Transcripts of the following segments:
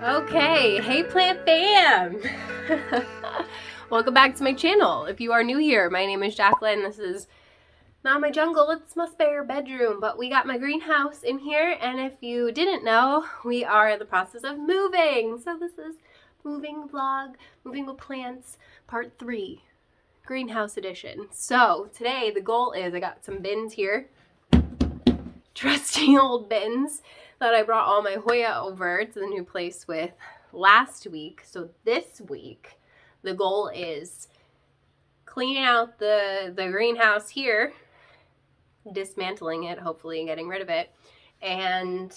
Okay, hey plant fam! Welcome back to my channel. If you are new here, my name is Jacqueline. This is not my jungle, it's my spare bedroom, but we got my greenhouse in here, and if you didn't know, we are in the process of moving. So this is moving vlog, moving with plants, part 3, greenhouse edition. So today the goal is, I got some bins here, trusty old bins that I brought all my Hoya over to the new place with last week. So this week, the goal is cleaning out the greenhouse here, dismantling it, hopefully getting rid of it, and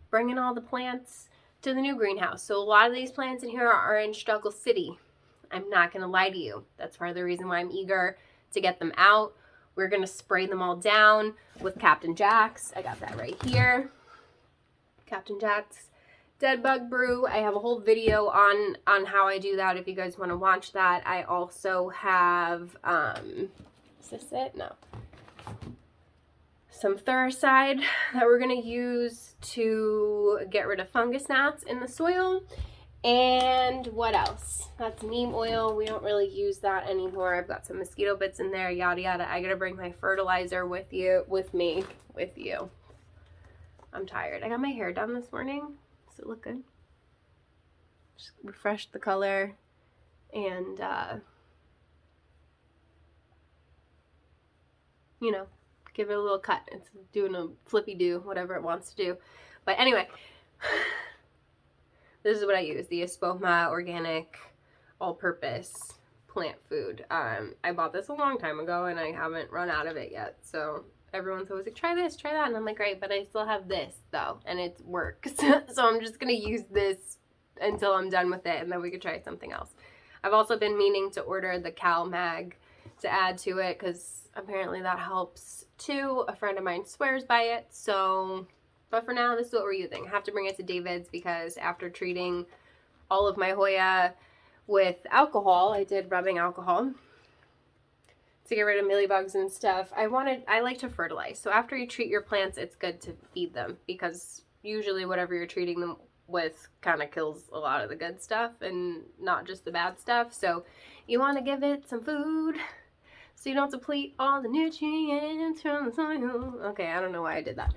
bringing all the plants to the new greenhouse. So a lot of these plants in here are in Struggle City. I'm not gonna lie to you. That's part of the reason why I'm eager to get them out. We're gonna spray them all down with Captain Jack's. I got that right here. Captain Jack's Dead Bug Brew. I have a whole video on how I do that if you guys want to watch that. I also have, is this it? No. Some Thuricide that we're going to use to get rid of fungus gnats in the soil. And what else? That's neem oil. We don't really use that anymore. I've got some mosquito bits in there, yada yada. I gotta bring my fertilizer with me. I'm tired. I got my hair done this morning. Does it look good? Just refreshed the color and, you know, give it a little cut. It's doing a flippy do, whatever it wants to do. But anyway, this is what I use. The Espoma Organic All-Purpose Plant Food. I bought this a long time ago and I haven't run out of it yet. So everyone's always like, try this, try that. And I'm like, great, but I still have this though, and it works. So I'm just gonna use this until I'm done with it, and then we could try something else. I've also been meaning to order the Cal Mag to add to it, because apparently that helps too. A friend of mine swears by it. So, but for now, this is what we're using. I have to bring it to David's because after treating all of my Hoya with alcohol, I did rubbing alcohol to get rid of mealybugs and stuff. I like to fertilize. So after you treat your plants, it's good to feed them, because usually whatever you're treating them with kind of kills a lot of the good stuff and not just the bad stuff. So you want to give it some food so you don't deplete all the nutrients from the soil. Okay, I don't know why I did that.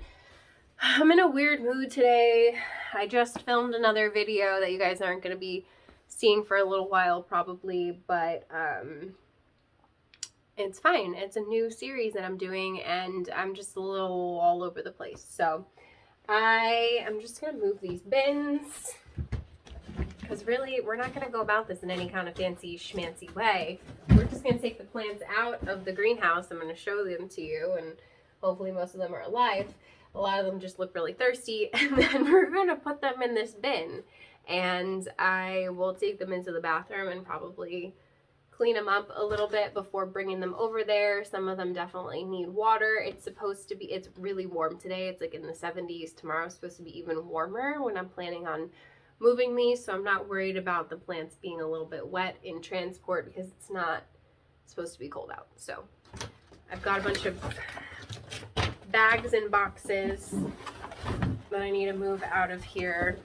I'm in a weird mood today. I just filmed another video that you guys aren't going to be seeing for a little while probably, but it's fine. It's a new series that I'm doing, and I'm just a little all over the place. So I am just going to move these bins, because really we're not going to go about this in any kind of fancy schmancy way. We're just going to take the plants out of the greenhouse. I'm going to show them to you, and hopefully most of them are alive. A lot of them just look really thirsty, and then we're going to put them in this bin, and I will take them into the bathroom and probably clean them up a little bit before bringing them over there. Some of them definitely need water. It's really warm today. It's like in the 70s. Tomorrow's supposed to be even warmer when I'm planning on moving these, so I'm not worried about the plants being a little bit wet in transport, because it's not supposed to be cold out. So I've got a bunch of bags and boxes that I need to move out of here.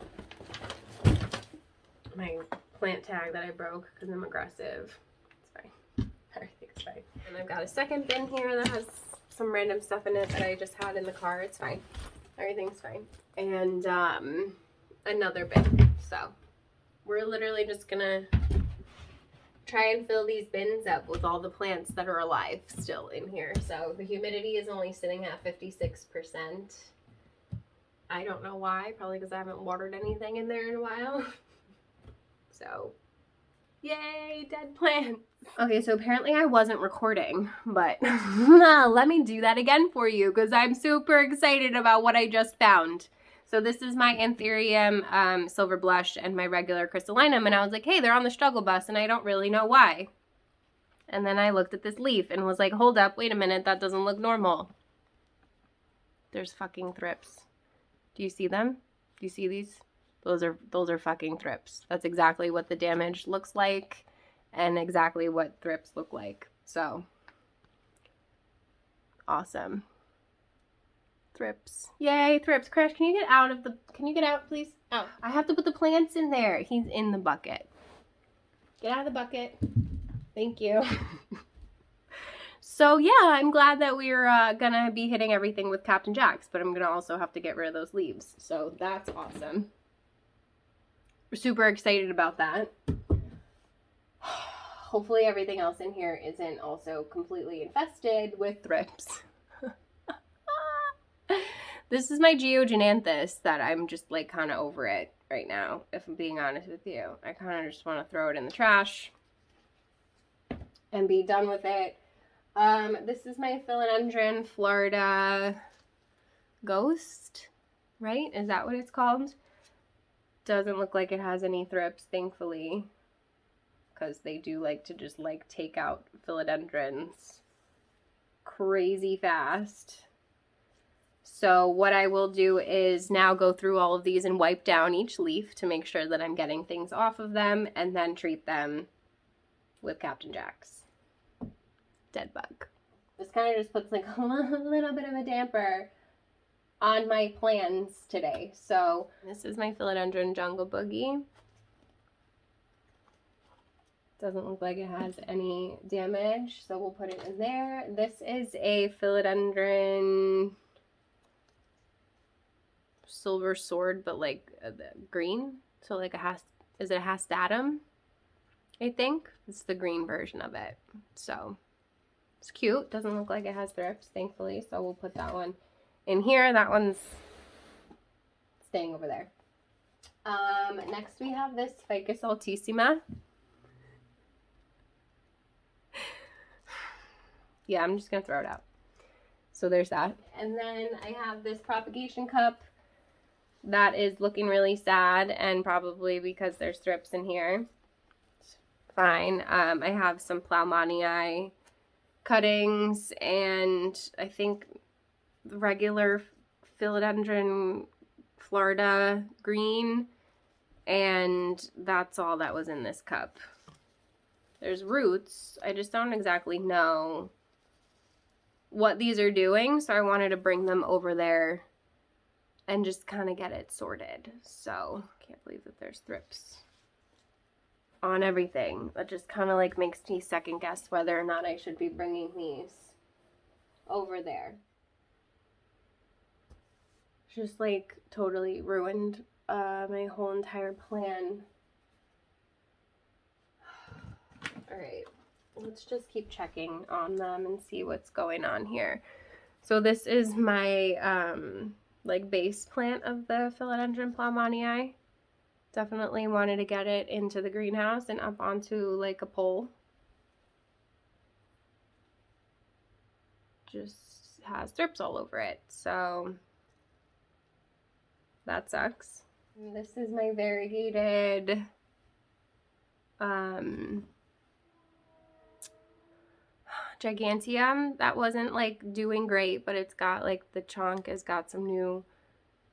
My plant tag that I broke because I'm aggressive. Everything's fine. And I've got a second bin here that has some random stuff in it that I just had in the car. It's fine. Everything's fine. And another bin. So we're literally just gonna try and fill these bins up with all the plants that are alive still in here. So the humidity is only sitting at 56%. I don't know why. Probably because I haven't watered anything in there in a while. So yay, dead plants. Okay, so apparently I wasn't recording, but let me do that again for you, because I'm super excited about what I just found. So this is my Anthurium Silver Blush and my regular Crystallinum, and I was like, hey, they're on the struggle bus, and I don't really know why. And then I looked at this leaf and was like, hold up, wait a minute, that doesn't look normal. There's fucking thrips. Do you see them? Do you see these? Those are fucking thrips. That's exactly what the damage looks like and exactly what thrips look like. So awesome. Thrips. Yay, thrips. Crash, can you get out, please? Oh, I have to put the plants in there. He's in the bucket. Get out of the bucket. Thank you. So yeah, I'm glad that we're gonna be hitting everything with Captain Jacks, but I'm gonna also have to get rid of those leaves. So that's awesome. We're super excited about that. Hopefully everything else in here isn't also completely infested with thrips. This is my Geogenanthus that I'm just like kind of over it right now, if I'm being honest with you. I kind of just want to throw it in the trash and be done with it. This is my Philodendron Florida Ghost, right? Is that what it's called? Doesn't look like it has any thrips, thankfully, because they do like to just like take out philodendrons crazy fast. So what I will do is now go through all of these and wipe down each leaf to make sure that I'm getting things off of them, and then treat them with Captain Jacks. Dead bug. This kind of just puts like a little bit of a damper on my plans today. So this is my Philodendron Jungle Boogie. Doesn't look like it has any damage, so we'll put it in there. This is a Philodendron Silver Sword, but like green. So like is it a hastatum? I think it's the green version of it. So it's cute. Doesn't look like it has thrips, thankfully. So we'll put that one in here. That one's staying over there. Next we have this Ficus Altissima. Yeah, I'm just gonna throw it out. So there's that. And then I have this propagation cup that is looking really sad, and probably because there's thrips in here. It's fine. I have some Plowmonii cuttings, and I think regular Philodendron Florida green, and that's all that was in this cup. There's roots. I just don't exactly know what these are doing, so I wanted to bring them over there and just kind of get it sorted. So can't believe that there's thrips on everything. That just kind of like makes me second guess whether or not I should be bringing these over there. Just like totally ruined my whole entire plan. All right, let's just keep checking on them and see what's going on here. So this is my like base plant of the Philodendron Plowmonii. Definitely wanted to get it into the greenhouse and up onto like a pole. Just has thrips all over it, so that sucks. And this is my variegated Giganteum. That wasn't like doing great, but it's got like the chunk has got some new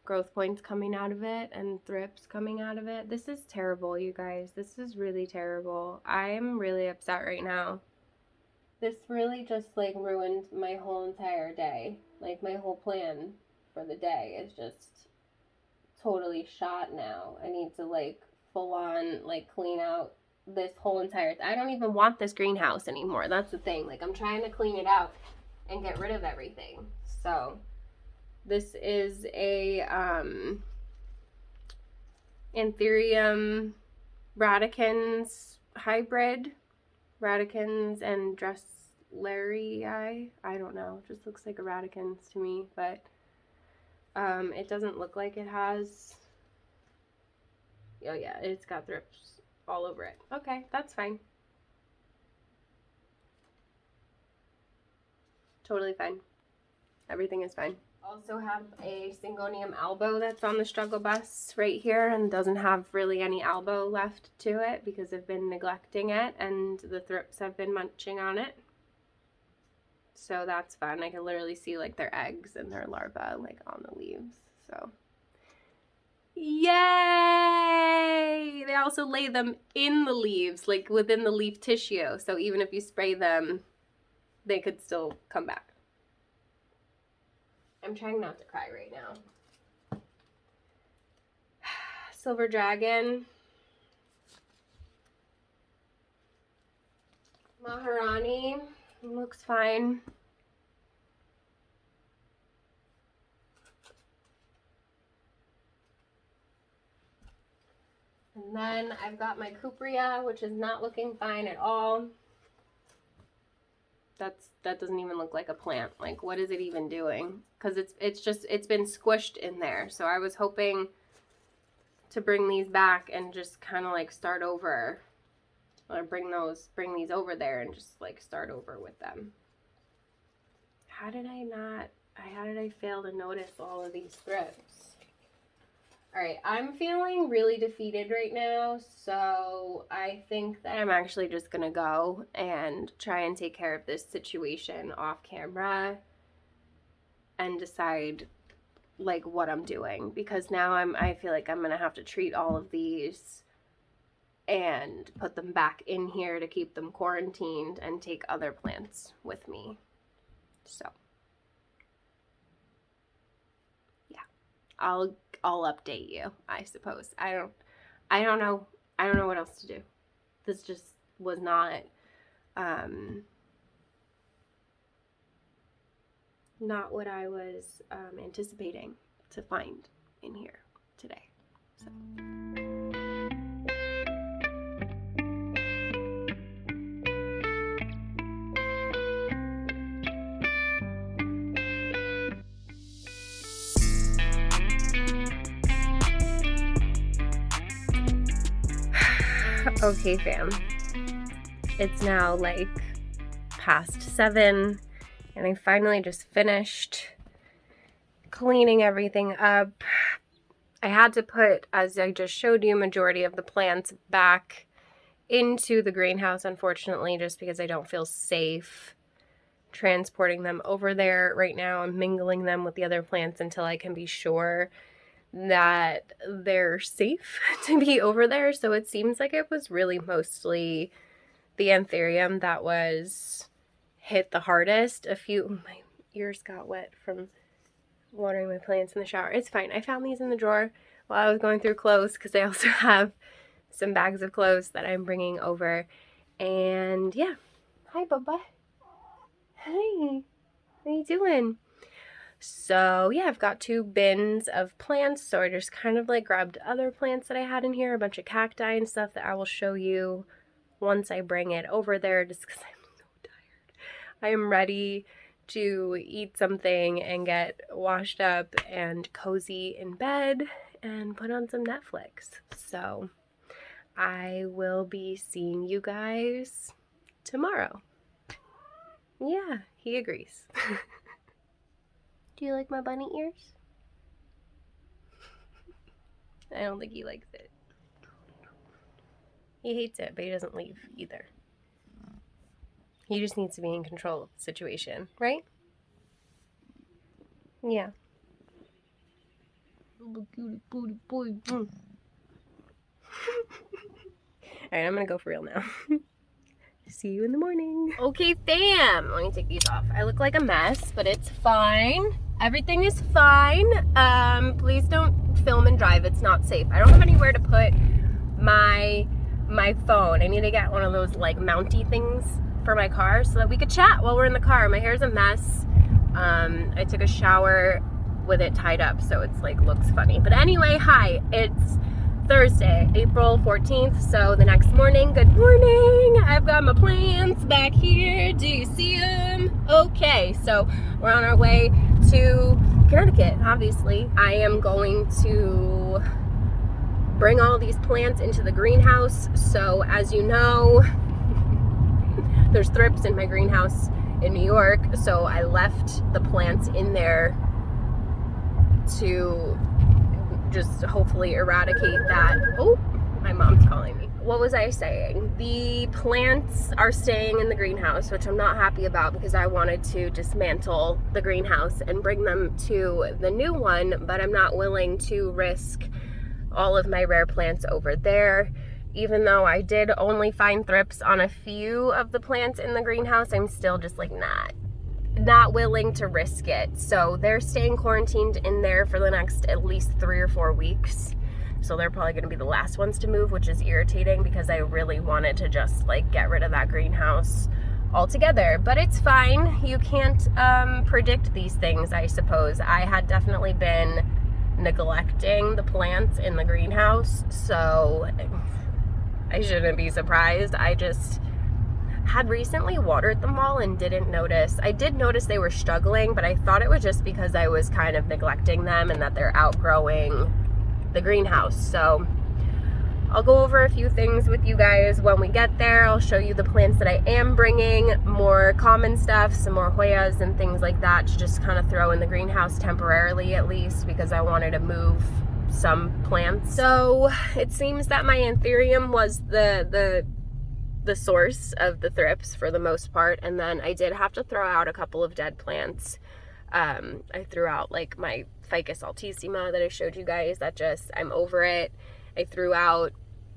growth points coming out of it and thrips coming out of it. This is terrible, you guys. This is really terrible. I'm really upset right now. This really just like ruined my whole entire day. Like my whole plan for the day is just totally shot now. I need to like full on like clean out this whole entire I don't even want this greenhouse anymore. That's the thing. Like I'm trying to clean it out and get rid of everything. So this is a Anthurium radicans hybrid. Radicans and Dresslerii. I don't know. It just looks like a radicans to me, but it doesn't look like it has. Oh yeah, it's got thrips all over it. Okay, that's fine. Totally fine. Everything is fine. Also have a Syngonium albo that's on the struggle bus right here and doesn't have really any albo left to it because I've been neglecting it and the thrips have been munching on it. So that's fun. I can literally see like their eggs and their larvae like on the leaves. So yay! They also lay them in the leaves, like within the leaf tissue. So even if you spray them, they could still come back. I'm trying not to cry right now. Silver Dragon. Maharani looks fine. And then I've got my Cupria, which is not looking fine at all. That doesn't even look like a plant. Like, what is it even doing? Because it's been squished in there. So I was hoping to bring these back and just kind of like start over, or bring these over there and just like start over with them. How did I fail to notice all of these thrips? All right, I'm feeling really defeated right now, so I think that I'm actually just gonna go and try and take care of this situation off camera and decide like what I'm doing, because now I feel like I'm gonna have to treat all of these and put them back in here to keep them quarantined and take other plants with me. So yeah, I'll update you, I suppose. I don't know what else to do. This just was not what I was anticipating to find in here today. So okay, fam, it's now like past 7 and I finally just finished cleaning everything up. I had to put, as I just showed you, majority of the plants back into the greenhouse, unfortunately, just because I don't feel safe transporting them over there right now and mingling them with the other plants until I can be sure that they're safe to be over there. So it seems like it was really mostly the anthurium that was hit the hardest. My ears got wet from watering my plants in the shower. It's fine. I found these in the drawer while I was going through clothes, because I also have some bags of clothes that I'm bringing over. And yeah. Hi, Bubba. Hi. How you doing? So yeah, I've got 2 bins of plants, so I just kind of like grabbed other plants that I had in here, a bunch of cacti and stuff that I will show you once I bring it over there, just because I'm so tired. I am ready to eat something and get washed up and cozy in bed and put on some Netflix. So I will be seeing you guys tomorrow. Yeah, he agrees. Do you like my bunny ears? I don't think he likes it. He hates it, but he doesn't leave either. He just needs to be in control of the situation, right? Yeah. Cutie booty boy. Alright, I'm gonna go for real now. See you in the morning. Okay, fam. Let me take these off. I look like a mess, but it's fine. Everything is fine. Please don't film and drive. It's not safe. I don't have anywhere to put my phone. I need to get one of those like mounty things for my car so that we could chat while we're in the car. My hair's a mess. I took a shower with it tied up, so it's like looks funny. But anyway, hi. It's Thursday, April 14th, so the next morning, good morning. I've got my plants back here. Do you see them? Okay, so we're on our way to Connecticut, obviously. I am going to bring all these plants into the greenhouse. So as you know, there's thrips in my greenhouse in New York, so I left the plants in there to just hopefully eradicate that. Oh, my mom's calling me. What was I saying? The plants are staying in the greenhouse, which I'm not happy about because I wanted to dismantle the greenhouse and bring them to the new one, but I'm not willing to risk all of my rare plants over there. Even though I did only find thrips on a few of the plants in the greenhouse, I'm still just like not willing to risk it. So they're staying quarantined in there for the next at least 3 or 4 weeks. So they're probably going to be the last ones to move, which is irritating because I really wanted to just like get rid of that greenhouse altogether. But it's fine. You can't predict these things, I suppose. I had definitely been neglecting the plants in the greenhouse, so I shouldn't be surprised. I just had recently watered them all and didn't notice. I did notice they were struggling, but I thought it was just because I was kind of neglecting them and that they're outgrowing the greenhouse. So I'll go over a few things with you guys when we get there. I'll show you the plants that I am bringing, more common stuff, some more Hoyas and things like that to just kind of throw in the greenhouse temporarily at least, because I wanted to move some plants. So it seems that my anthurium was the source of the thrips for the most part, and then I did have to throw out a couple of dead plants. I threw out like my Ficus Altissima that I showed you guys, that just, I'm over it. I threw out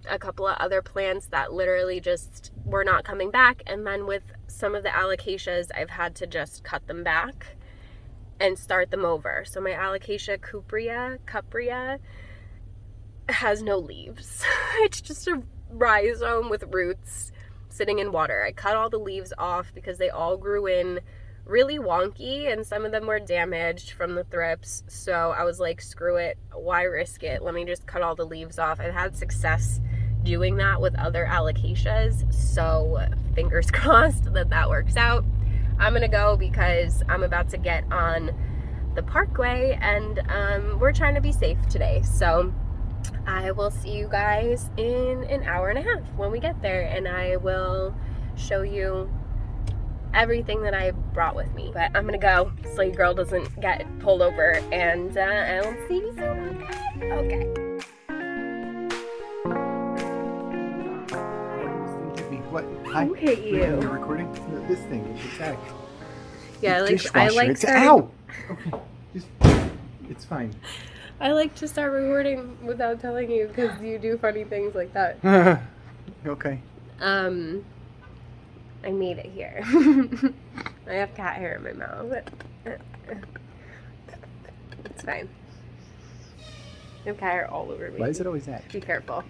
a couple of other plants that literally just were not coming back, and then with some of the Alocasias I've had to just cut them back and start them over. So my Alocasia cuprea has no leaves. It's just a rhizome with roots sitting in water. I cut all the leaves off because they all grew in really wonky and some of them were damaged from the thrips. So I was like, screw it, why risk it? Let me just cut all the leaves off. I've had success doing that with other Alocasias, so fingers crossed that that works out. I'm gonna go because I'm about to get on the parkway and we're trying to be safe today. So I will see you guys in an hour and a half when we get there, and I will show you everything that I brought with me. But I'm gonna go so your girl doesn't get pulled over, and I'll see you soon. Okay. What? Hi. Who hit you? You're recording? No, this thing. It's attack. Yeah, It's I like it's starting. Ow! Okay. Just, it's fine. I like to start recording without telling you because you do funny things like that. Okay. I made it here. I have cat hair in my mouth. It's fine. I have cat hair all over me. Why is it always that? Be careful.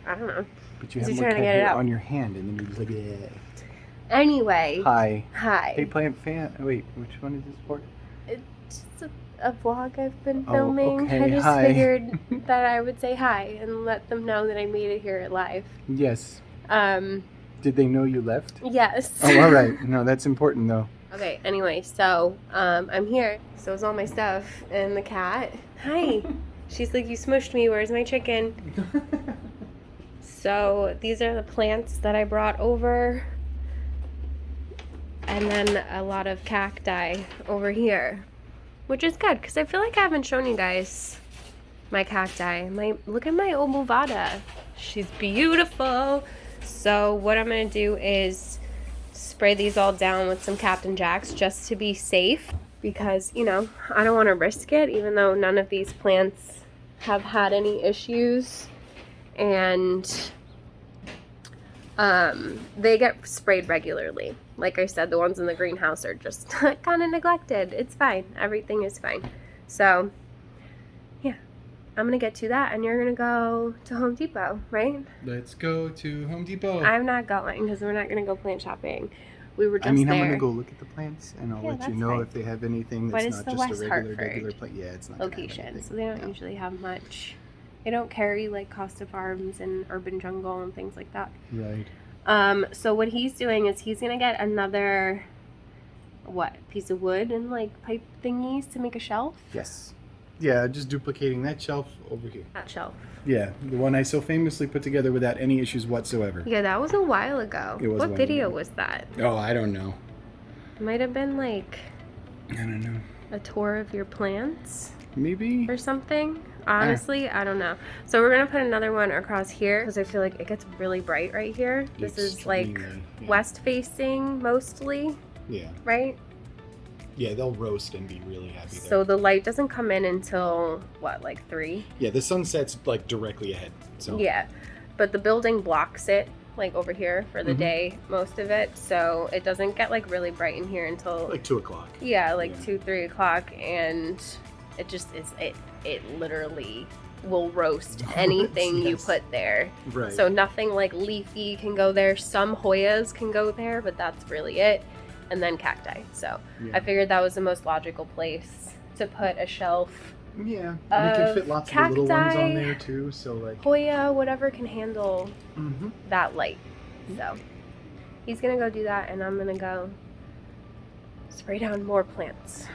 I don't know. But you Is have he more trying cat to get it hair out? on your hand, and then you're just like, yeah. Anyway. Hi. Hi. Hey, plant fan. Wait, which one is this for? It's just a vlog I've been Oh, filming. okay, I just hi. figured that I would say hi and let them know that I made it here live. Yes. Did they know you left? Yes. Oh, all right. No, that's important though. Okay, anyway, so I'm here. So is all my stuff, and the cat. Hi. She's like, you smushed me, where's my chicken? So these are the plants that I brought over. And then a lot of cacti over here, which is good because I feel like I haven't shown you guys my cacti. Look at my obovata. She's beautiful. So what I'm going to do is spray these all down with some Captain Jacks just to be safe, because, you know, I don't want to risk it, even though none of these plants have had any issues. And they get sprayed regularly. Like I said, the ones in the greenhouse are just kind of neglected. It's fine. Everything is fine. So, yeah. I'm going to get to that, and you're going to go to Home Depot, right? Let's go to Home Depot. I'm not going because we're not going to go plant shopping. We were just I'm there. going to go look at the plants, and I'll let you know fine. if they have anything But that's it's not the just West a regular Hartford plant. Yeah, it's not gonna have location, anything. so they don't No. usually have much. They don't carry like Costa Farms and Urban Jungle and things like that. Right. So what he's doing is he's gonna get another piece of wood and like pipe thingies to make a shelf. Yes. Yeah, just duplicating that shelf over here. That shelf. Yeah, the one I so famously put together without any issues whatsoever. Yeah, that was a while ago. It was a What while video ago. was that? Oh, I don't know. Might have been like I don't know. a tour of your plants Maybe. or something. Honestly, I don't know. So we're gonna put another one across here because I feel like it gets really bright right here. This is like Extremely, yeah. west facing mostly, Yeah. right? Yeah, they'll roast and be really happy there. So the light doesn't come in until what, like 3? Yeah, the sun sets like directly ahead. So Yeah, but the building blocks it like over here for the day, most of it. So it doesn't get like really bright in here until like 2 o'clock. yeah, like Yeah. 2-3 o'clock, and it just is it literally will roast anything you Yes. put there. Right. So nothing like leafy can go there. Some Hoyas can go there, but that's really it. And then cacti. So Yeah. I figured that was the most logical place to put a shelf. Yeah, and it can fit lots of the little ones cacti, on there too. So like Hoya, whatever can handle Mhm. that light. So he's gonna go do that, and I'm gonna go spray down more plants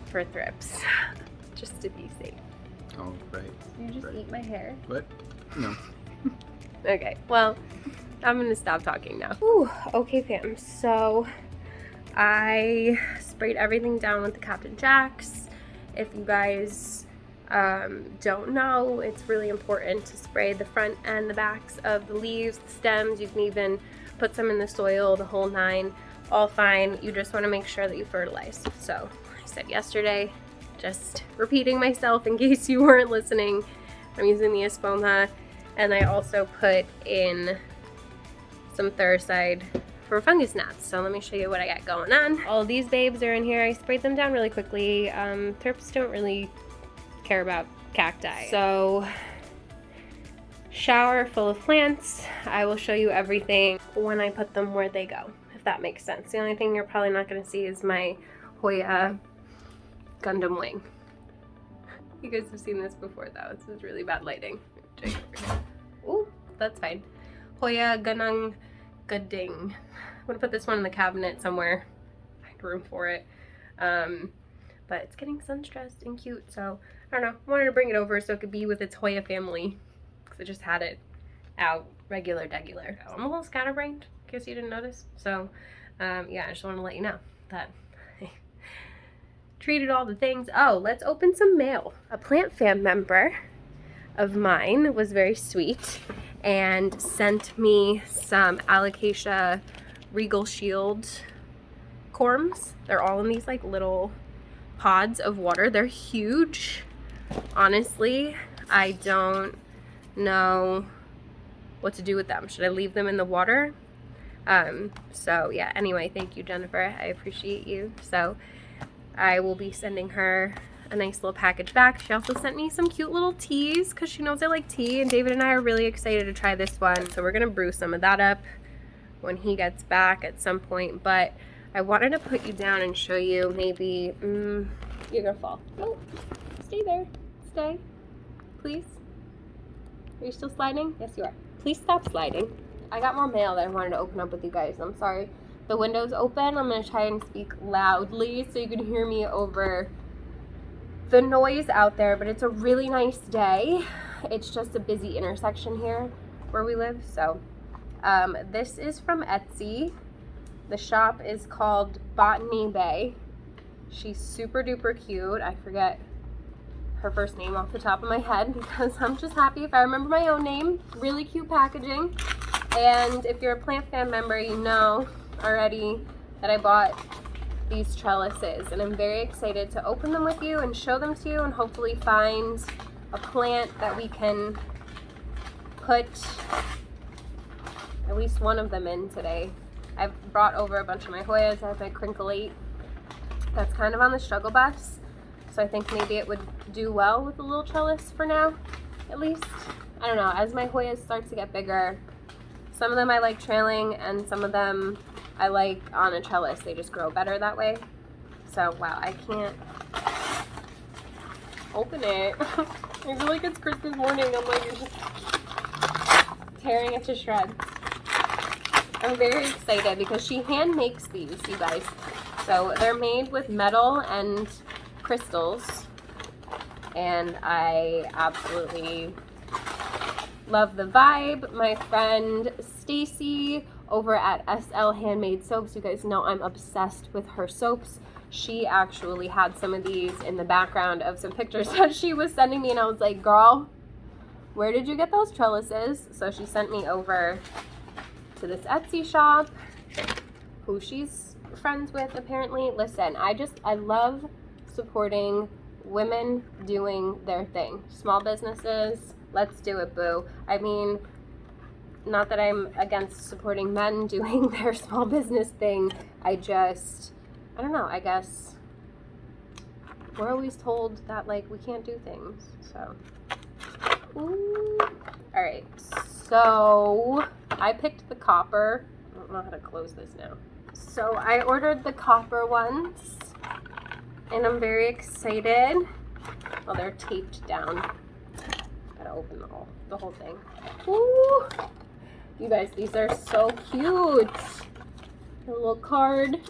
for thrips, just to be safe. Oh, right. You just Right. eat my hair. What? No. Okay, well, I'm gonna stop talking now. Ooh, okay fam, so I sprayed everything down with the Captain Jacks. If you guys don't know, it's really important to spray the front and the backs of the leaves, the stems. You can even put some in the soil, the whole nine, all fine. You just want to make sure that you fertilize. So I said yesterday, just repeating myself in case you weren't listening, I'm using the Espoma, and I also put in some Thuricide for fungus gnats. So let me show you what I got going on. All of these babes are in here. I sprayed them down really quickly. Thrips don't really care about cacti. So shower full of plants. I will show you everything when I put them where they go, if that makes sense. The only thing you're probably not going to see is my Hoya Gundam wing. You guys have seen this before though. This is really bad lighting. Ooh, that's fine. Hoya Gunung Guding. I'm gonna put this one in the cabinet somewhere. Find room for it. But it's getting sun-stressed and cute, so I don't know. I wanted to bring it over so it could be with its Hoya family, because I just had it out regular. I'm a little scatterbrained, in case you didn't notice. So yeah, I just want to let you know that I treated all the things. Oh, let's open some mail. A plant fam member of mine was very sweet and sent me some Alocasia Regal Shield Corms. They're all in these like little pods of water. They're huge. Honestly, I don't know what to do with them. Should I leave them in the water? So yeah, anyway, thank you, Jennifer. I appreciate you. So I will be sending her a nice little package back. She also sent me some cute little teas because she knows I like tea, and David and I are really excited to try this one. So we're gonna brew some of that up when he gets back at some point. But I wanted to put you down and show you maybe, you're gonna fall. No, stay there, stay, please. Are you still sliding? Yes, you are. Please stop sliding. I got more mail that I wanted to open up with you guys. I'm sorry. The window's open. I'm gonna try and speak loudly so you can hear me over the noise out there, but it's a really nice day. It's just a busy intersection here where we live. So this is from Etsy. The shop is called Botany Bay. She's super duper cute. I forget her first name off the top of my head because I'm just happy if I remember my own name. Really cute packaging. And if you're a plant fan member, you know already that I bought these trellises, and I'm very excited to open them with you and show them to you, and hopefully find a plant that we can put at least one of them in today. I've brought over a bunch of my Hoyas. I have my Crinklate that's kind of on the struggle bus, so I think maybe it would do well with a little trellis for now, at least. I don't know, as my Hoyas start to get bigger, some of them I like trailing and some of them I like on a trellis. They just grow better that way. So, wow, I can't open it. I feel like it's Christmas morning. I'm like, you're just tearing it to shreds. I'm very excited because she hand makes these, you guys. So they're made with metal and crystals, and I absolutely love the vibe. My friend Stacy over at SL Handmade Soaps, you guys know I'm obsessed with her soaps. She actually had some of these in the background of some pictures that she was sending me, and I was like, girl, where did you get those trellises? So she sent me over to this Etsy shop, who she's friends with apparently. Listen, I love supporting women doing their thing. Small businesses, let's do it, boo. I mean, not that I'm against supporting men doing their small business thing. I don't know, I guess we're always told that, like, we can't do things, so. Ooh. All right, so I picked the copper. I don't know how to close this now. So I ordered the copper ones, and I'm very excited. Well, they're taped down. Gotta open the whole thing. Ooh. You guys, these are so cute. A little card.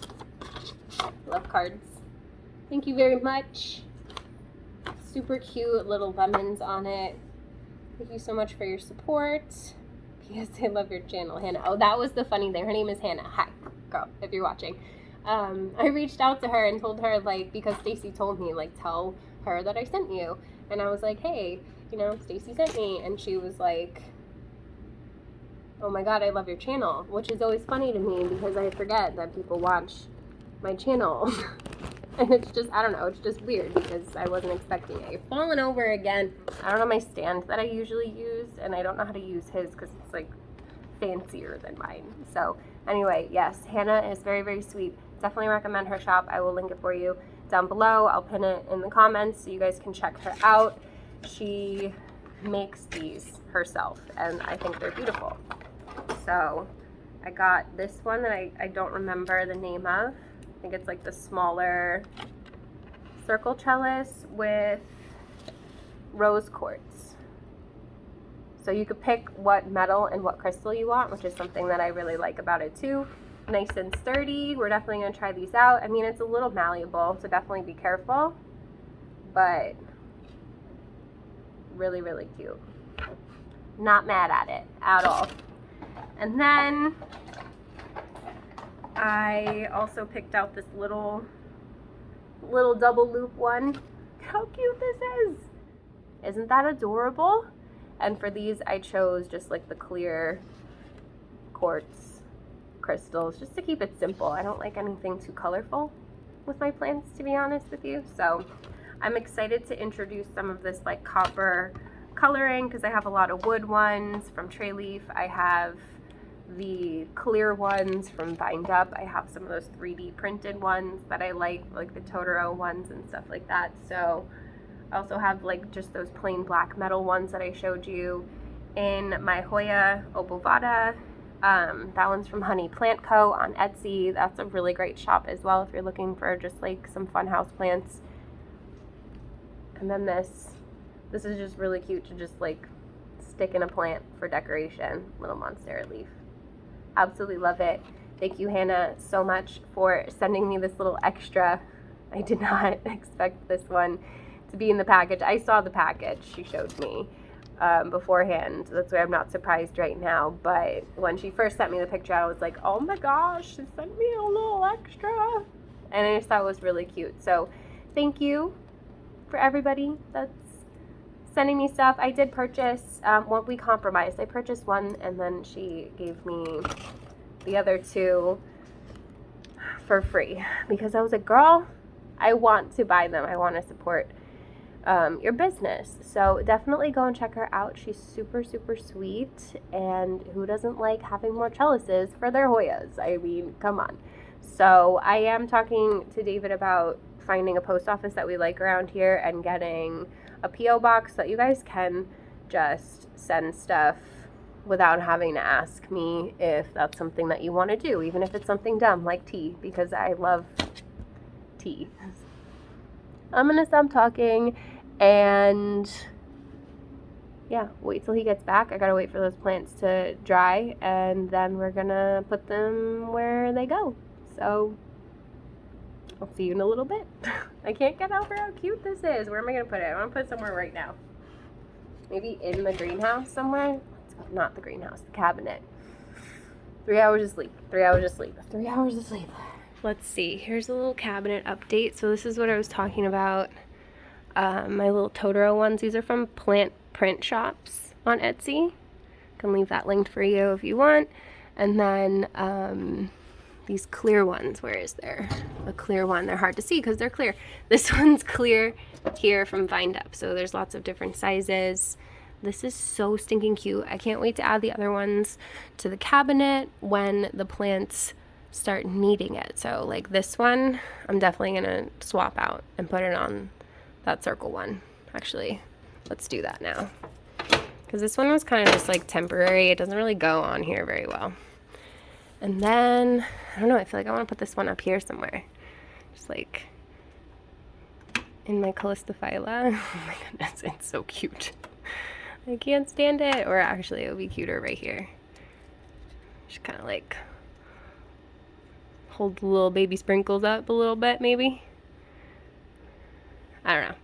Love cards. Thank you very much. Super cute little lemons on it. Thank you so much for your support. Yes, I love your channel, Hannah. Oh, that was the funny thing. Her name is Hannah. Hi, girl, if you're watching. I reached out to her and told her, like, because Stacy told me, like, tell her that I sent you. And I was like, hey, you know, Stacy sent me. And she was like, oh my God, I love your channel. Which is always funny to me because I forget that people watch my channel. And it's just, I don't know, it's just weird because I wasn't expecting it. You're falling over again. I don't know my stand that I usually use, and I don't know how to use his because it's like fancier than mine. So anyway, yes, Hannah is very, very sweet. Definitely recommend her shop. I will link it for you down below. I'll pin it in the comments so you guys can check her out. She makes these herself, and I think they're beautiful. So I got this one that I don't remember the name of. I think it's like the smaller circle trellis with rose quartz. So you could pick what metal and what crystal you want, which is something that I really like about it too. Nice and sturdy. We're definitely going to try these out. I mean, it's a little malleable, so definitely be careful, but really, really cute. Not mad at it at all. And then I also picked out this little double loop one. Look how cute this is. Isn't that adorable? And for these I chose just like the clear quartz crystals just to keep it simple. I don't like anything too colorful with my plants, to be honest with you. So I'm excited to introduce some of this like copper coloring because I have a lot of wood ones from Treleaf. I have the clear ones from Bind Up. I have some of those 3D printed ones that I like the Totoro ones and stuff like that. So I also have like just those plain black metal ones that I showed you in my Hoya Obovata. That one's from Honey Plant Co. on Etsy. That's a really great shop as well if you're looking for just like some fun house plants. And then this is just really cute to just like stick in a plant for decoration. Little monstera leaf. Absolutely love it. Thank you, Hannah, so much for sending me this little extra. I did not expect this one to be in the package. I saw the package she showed me beforehand. That's why I'm not surprised right now. But when she first sent me the picture, I was like, oh my gosh, she sent me a little extra. And I just thought it was really cute. So thank you for everybody that's sending me stuff. I did purchase, well, we compromised. I purchased one and then she gave me the other two for free because I was like, girl, I want to buy them. I want to support your business. So definitely go and check her out. She's super, super sweet. And who doesn't like having more trellises for their Hoyas? I mean, come on. So I am talking to David about finding a post office that we like around here and getting a P.O. box so that you guys can just send stuff without having to ask me if that's something that you want to do, even if it's something dumb like tea, because I love tea. I'm gonna stop talking and yeah, wait till he gets back. I gotta wait for those plants to dry and then we're gonna put them where they go. So I'll see you in a little bit. I can't get over how cute this is. Where am I going to put it? I want to put it somewhere right now. Maybe in the greenhouse somewhere. Not the greenhouse, the cabinet. 3 hours of sleep. 3 hours of sleep. 3 hours of sleep. Let's see. Here's a little cabinet update. So this is what I was talking about. My little Totoro ones. These are from plant print shops on Etsy. I can leave that linked for you if you want. And then these clear ones, where is there a clear one? They're hard to see because they're clear. This one's clear here from Bind Up. So there's lots of different sizes. This is so stinking cute. I can't wait to add the other ones to the cabinet when the plants start needing it. So like this one, I'm definitely gonna swap out and put it on that circle one. Actually, let's do that now. Because this one was kind of just like temporary. It doesn't really go on here very well. And then, I don't know, I feel like I want to put this one up here somewhere. Just like in my Callistophylla. Oh my goodness, it's so cute. I can't stand it. Or actually, it would be cuter right here. Just kind of like hold the little baby sprinkles up a little bit, maybe. I don't know.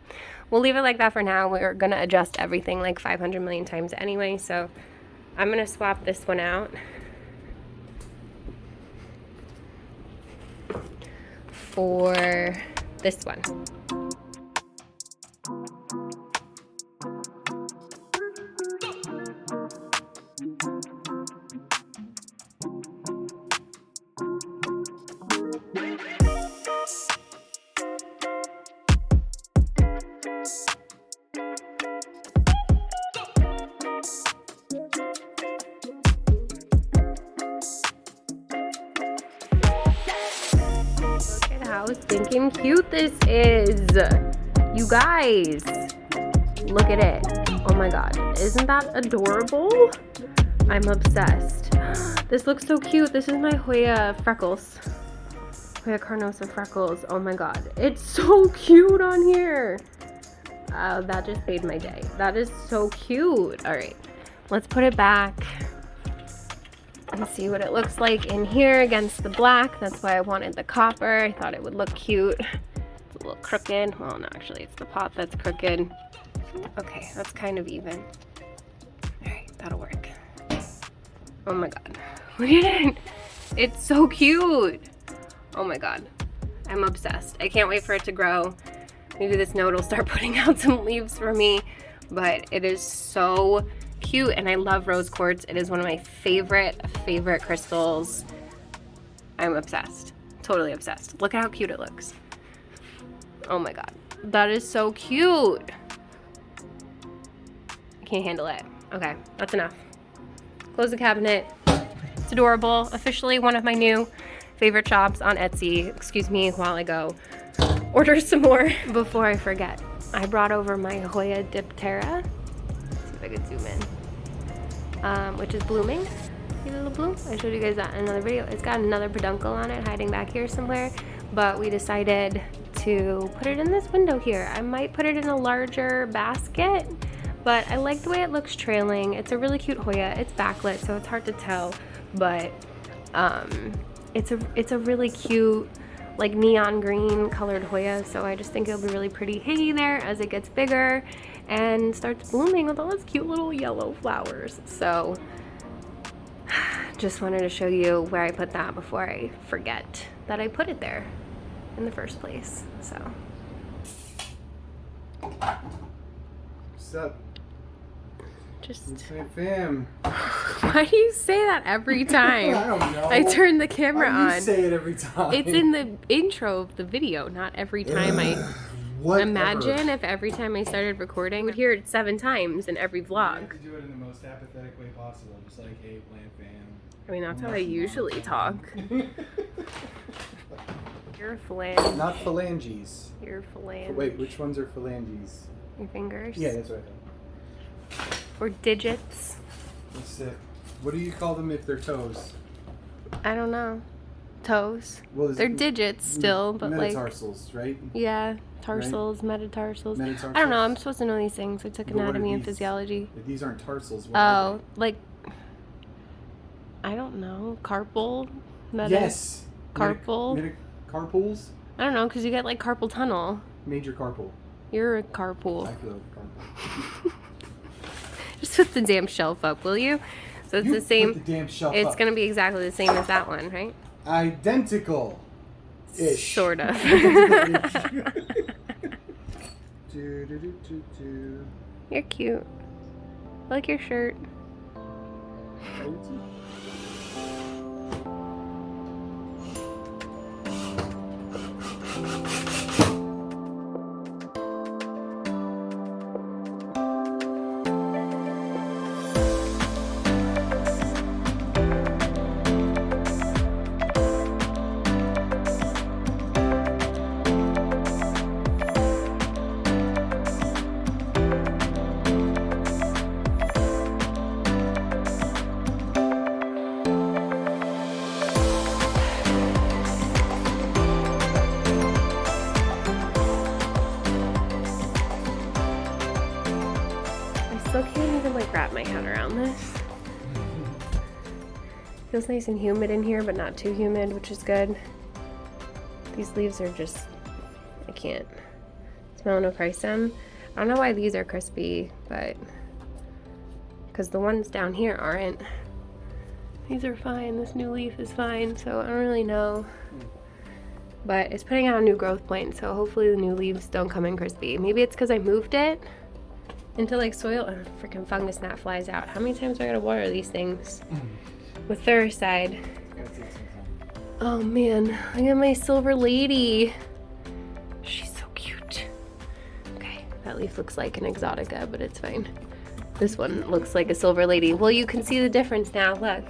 We'll leave it like that for now. We're going to adjust everything like 500 million times anyway. So I'm going to swap this one out for this one. How stinking cute this is. You guys, look at it. Oh my god, isn't that adorable? I'm obsessed. This looks so cute. This is my Hoya freckles. Hoya carnosa freckles. Oh my god, it's so cute on here. That just made my day. That is so cute. All right, let's put it back and see what it looks like in here against the black. That's why I wanted the copper. I thought it would look cute. It's a little crooked. Well, no, actually, it's the pot that's crooked. Okay, that's kind of even. All right, that'll work. Oh my god. Look at it. It's so cute. Oh my god. I'm obsessed. I can't wait for it to grow. Maybe this node will start putting out some leaves for me, but it is so cute, and I love rose quartz. It is one of my favorite crystals. I'm obsessed. Totally obsessed. Look at how cute it looks. Oh my god. That is so cute. I can't handle it. Okay, that's enough. Close the cabinet. It's adorable. Officially one of my new favorite shops on Etsy. Excuse me while I go order some more. Before I forget, I brought over my Hoya Diptera. See if I can zoom in. Which is blooming. See the little bloom? I showed you guys that in another video. It's got another peduncle on it hiding back here somewhere, but we decided to put it in this window here. I might put it in a larger basket, but I like the way it looks trailing. It's a really cute Hoya. It's backlit, so it's hard to tell, but it's a really cute, like neon green colored Hoya, so I just think it'll be really pretty hanging there as it gets bigger and starts blooming with all those cute little yellow flowers. So just wanted to show you where I put that before I forget that I put it there in the first place. So What's up? just Fam. why do you say that every time? I don't know. I turn the camera on. You say it every time. It's in the intro of the video, not every time I imagine if every time I started recording, I would hear it 7 times in every vlog. You have to do it in the most apathetic way possible, just like, hey, plant fam. I mean, that's how I usually talk. Your phalange. Not phalanges. Your phalange. Wait, which ones are phalanges? Your fingers. Yeah, that's what I thought. Or digits. What do you call them if they're toes? I don't know. Toes. Well, They're digits still, but like. Metatarsals, right? Yeah, tarsals, metatarsals. Metatarsals. I don't know. I'm supposed to know these things. I took But what are anatomy and these? physiology. If these aren't tarsals. What are Oh, like. I don't know. Carpal. they? Yes. Carpal. Carpals. I don't know, because you get like carpal tunnel. Major carpal. You're a carpool. I feel carpal. Just put the damn shelf up, will you? So it's the same. Put the damn shelf It's up. gonna be exactly the same as that one, right? Identical. Ish. Sort of. You're cute. I like your shirt. my head around this. Feels nice and humid in here, but not too humid, which is good. These leaves are just, I can't smell no Christ them. I don't know why these are crispy, but because the ones down here aren't. These are fine. This new leaf is fine, so I don't really know. But it's putting out a new growth point, so hopefully the new leaves don't come in crispy. Maybe it's because I moved it into like soil and freaking fungus gnat flies out. How many times do I gotta water these things? With Thurside. Oh man, look at my silver lady. She's so cute. Okay, that leaf looks like an exotica, but it's fine. This one looks like a silver lady. Well, you can see the difference now, look.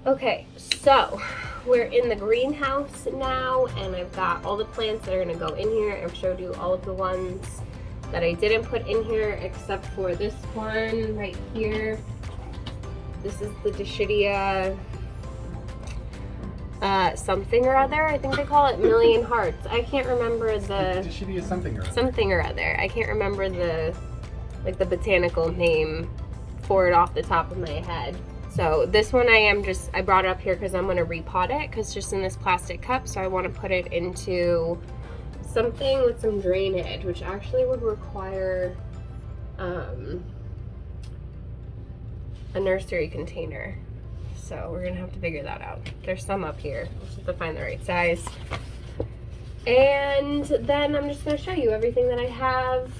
Okay, so we're in the greenhouse now, and I've got all the plants that are gonna go in here. I've showed you all of the ones that I didn't put in here, except for this one right here. This is the Dischidia something or other. I think they call it Million Hearts. I can't remember the Dischidia something or other. I can't remember the like the botanical name for it off the top of my head. So this one I brought it up here because I'm going to repot it because it's just in this plastic cup. So I want to put it into something with some drainage, which actually would require a nursery container. So we're going to have to figure that out. There's some up here. Just have to find the right size. And then I'm just going to show you everything that I have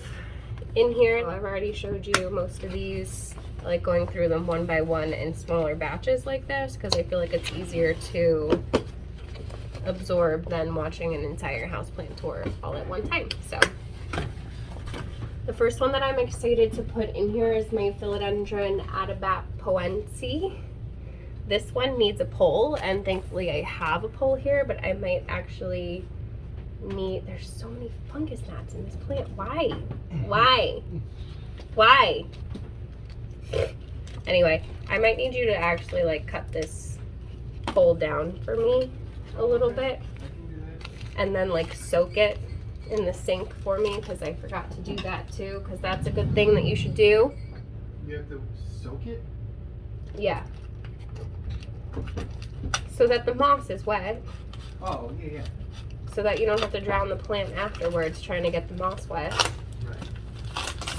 in here. I've already showed you most of these. I like going through them one by one in smaller batches like this because I feel like it's easier to absorb than watching an entire houseplant tour all at one time. So the first one that I'm excited to put in here is my Philodendron Adabat Poensie. This one needs a pole, and thankfully I have a pole here, but I might actually need, there's so many fungus gnats in this plant. Why? Why? Why? Anyway, I might need you to actually like cut this pole down for me a little bit and then like soak it in the sink for me because I forgot to do that too, because that's a good thing that you should do. You have to soak it? Yeah. So that the moss is wet. Oh, yeah. So that you don't have to drown the plant afterwards trying to get the moss wet.